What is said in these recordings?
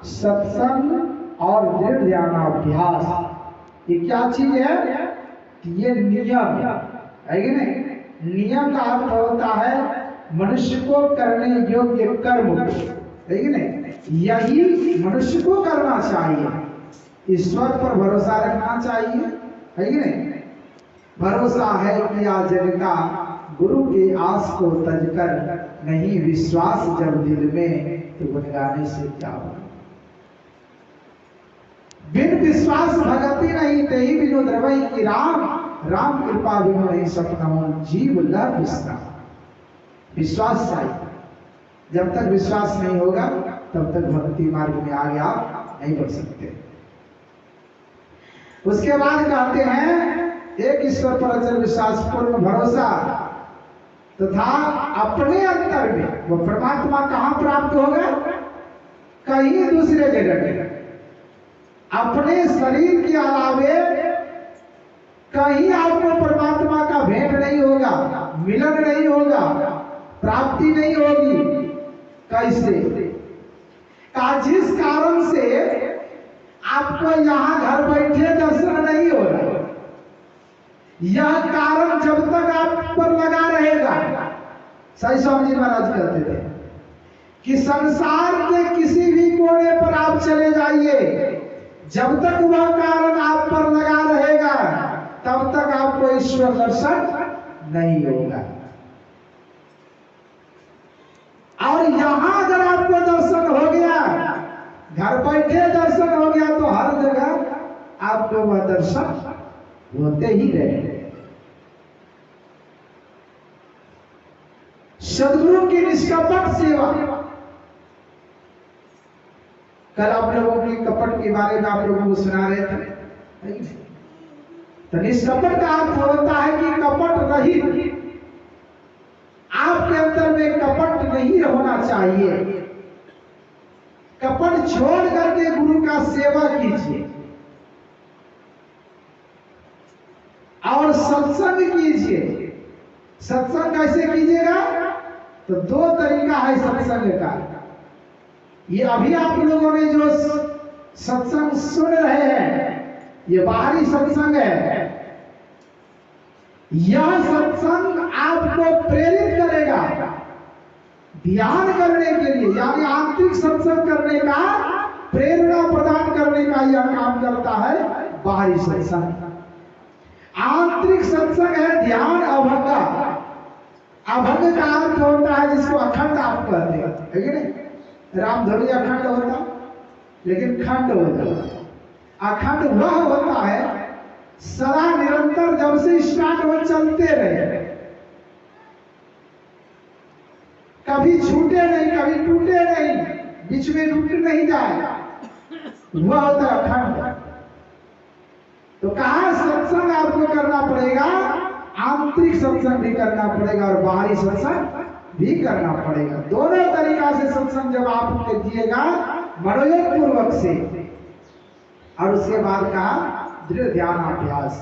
सत्संग और दृढ़ ध्यानाभ्यास। ये क्या चीज है? ये नियम है कि नहीं? नियम का अर्थ होता है मनुष्य को करने योग्य कर्म, है कि नहीं? यही मनुष्य को करना चाहिए। ईश्वर पर भरोसा रखना चाहिए, है कि नहीं? भरोसा है किया जग का, गुरु के आस को तज कर, नहीं विश्वास जब दिल में, तो गुण गाने से क्या होगा। बिन विश्वास भगति नहीं, तेही बिनु द्रवई की राम, राम कृपा बिनु नहीं सपना, जीव लह विश्राम। विश्वास चाहिए। जब तक विश्वास नहीं होगा तब तक भक्ति मार्ग में आगे आप नहीं बढ़ सकते। उसके बाद कहते हैं एक ईश्वर पर अचल विश्वास पूर्ण भरोसा तथा अपने अंतर में, वो परमात्मा कहां प्राप्त होगा? कहीं दूसरे जगह में। अपने शरीर के अलावे कहीं आपको परमात्मा का भेंट नहीं होगा, मिलन नहीं होगा, प्राप्ति नहीं होगी। कैसे? जिस कारण से आपको यहां घर बैठे दर्शन नहीं हो रहा, यह कारण जब तक आप पर लगा रहेगा। सही स्वामी जी महाराज कहते थे कि संसार के किसी भी कोने पर आप चले जाइए, जब तक वह कारण आप पर लगा रहेगा तब तक आपको ईश्वर दर्शन नहीं होगा। और यहां अगर आपको दर्शन हो गया, घर बैठे दर्शन हो गया, तो हर जगह आपको वह दर्शन होते ही रहे। सदगुरु की निष्कपट सेवा। कल आप लोगों की कपट के बारे में आप लोगों को सुना रहे थे। तो निष्कपट का अर्थ होता है कि कपट रहित, आपके अंदर में कपट नहीं होना चाहिए। कपट छोड़ करके गुरु का सेवा कीजिए और सत्संग कीजिए। सत्संग कैसे कीजिएगा? तो दो तरीका है सत्संग का। ये अभी आप लोगों ने जो सत्संग सुन रहे हैं, ये बाहरी सत्संग है। यह सत्संग आपको प्रेरित करेगा ध्यान करने के लिए, यानी आंतरिक सत्संग करने का, प्रेरणा प्रदान करने का यह काम करता है बाहरी सत्संग। आंतरिक सत्संग है ध्यान अभंगा। अभंग का अर्थ होता है जिसको अखंड आप कहते हैं, है कि नहीं? रामधुनी अखंड होता, लेकिन खंड होता। अखंड वह होता है सदा निरंतर, जब से स्टार्ट हो चलते रहे, कभी छूटे नहीं, कभी टूटे नहीं, बीच में टूट नहीं जाए, वह होता है अखंड। तो कहा सत्संग आपको करना पड़ेगा, आंतरिक सत्संग भी करना पड़ेगा और बाहरी सत्संग भी करना पड़ेगा। दोनों तरीका से सत्संग जब आप कीजिएगा मनोयोग पूर्वक से, और उसके बाद कहा दृढ़ ध्यान अभ्यास,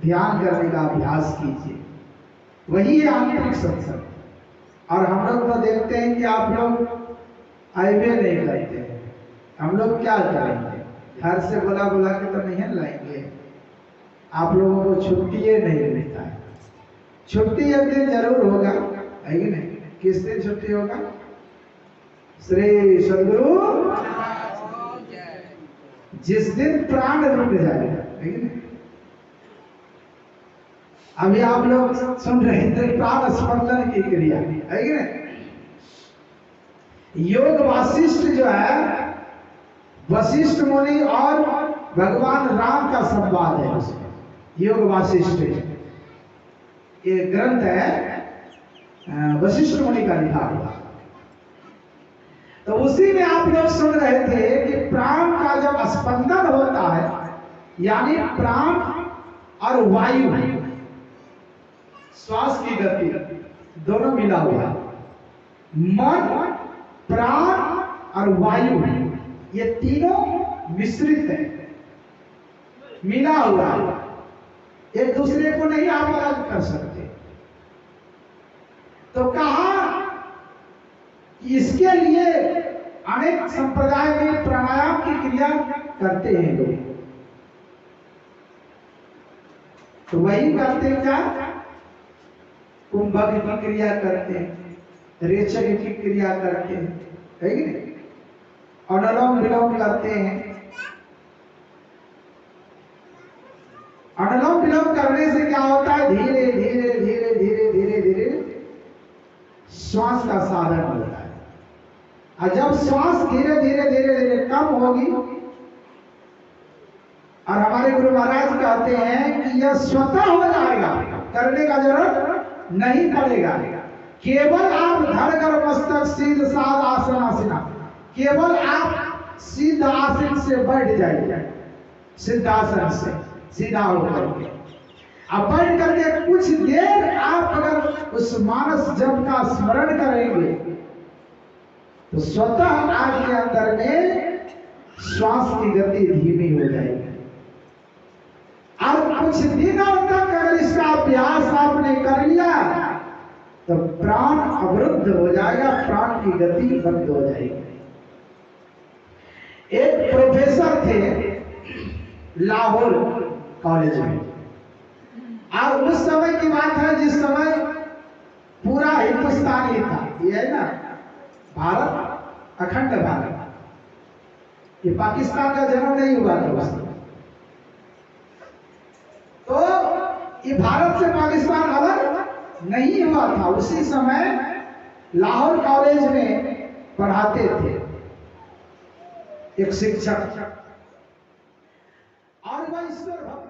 ध्यान करने का अभ्यास कीजिए, वही है आंतरिक सत्संग। और हम लोग तो देखते हैं कि आप लोग आईवे नहीं करते हैं। हम लोग क्या करेंगे? घर से बुला बुला के तो नहीं लाएंगे। आप लोगों को छुट्टी नहीं मिलता है। छुट्टी एक दिन जरूर होगा, है कि नहीं? किस दिन छुट्टी होगा? श्री सदगुरु जिस दिन प्राण रुक जाएगा, है कि नहीं? अभी आप लोग सुन रहे थे प्राण स्पंदन की क्रिया, है कि नहीं? योग वासिष्ठ जो है, वशिष्ठ मुनि और भगवान राम का संवाद है उसमें। योग वासिष्ठ ये ग्रंथ है, वशिष्ठ मुनि का लिखा हुआ। तो उसी में आप लोग सुन रहे थे कि प्राण का जब स्पंदन होता है, यानी प्राण और वायु, श्वास की गति दोनों मिला हुआ, मन, प्राण और वायु, ये तीनों मिश्रित है, मिला हुआ है, एक दूसरे को नहीं आप अलग कर सकते। तो कहा कि इसके लिए अनेक संप्रदाय में प्राणायाम क्रिया करते हैं लोग, तो वही करते क्या, कुंभक की क्रिया करते हैं, रेचक की क्रिया करते हैं, है कि नहीं, अनुलोम विलोम करते हैं। अनुलोम विलोम करने से क्या होता है, धीरे धीरे धीरे धीरे धीरे धीरे श्वास का साधन होता है। और जब श्वास धीरे धीरे धीरे धीरे कम होगी, और हमारे गुरु महाराज कहते हैं कि यह स्वतः हो जाएगा, करने का जरूरत नहीं पड़ेगा। केवल आप धड़ मस्तक सीध साध आसन आसना, केवल आप सिद्ध आसन से बैठ जाइए, सिद्धासन से सीधा होकर के अब बैठ करके कुछ देर आप अगर उस मानस जप का स्मरण करेंगे तो स्वतः आपके अंदर में श्वास की गति धीमी हो जाएगी। और कुछ दिनों तक अगर इसका अभ्यास आपने कर लिया तो प्राण अवरुद्ध हो जाएगा, प्राण की गति बंद हो जाएगी। एक प्रोफेसर थे लाहौर कॉलेज में, और उस समय की बात है जिस समय पूरा हिंदुस्तान ही था, ये है ना भारत, अखंड भारत, ये पाकिस्तान का जन्म नहीं हुआ था उस समय। तो ये भारत से पाकिस्तान अलग नहीं हुआ था। उसी समय लाहौर कॉलेज में पढ़ाते थे एक शिक्षक, और वह ईश्वर भक्त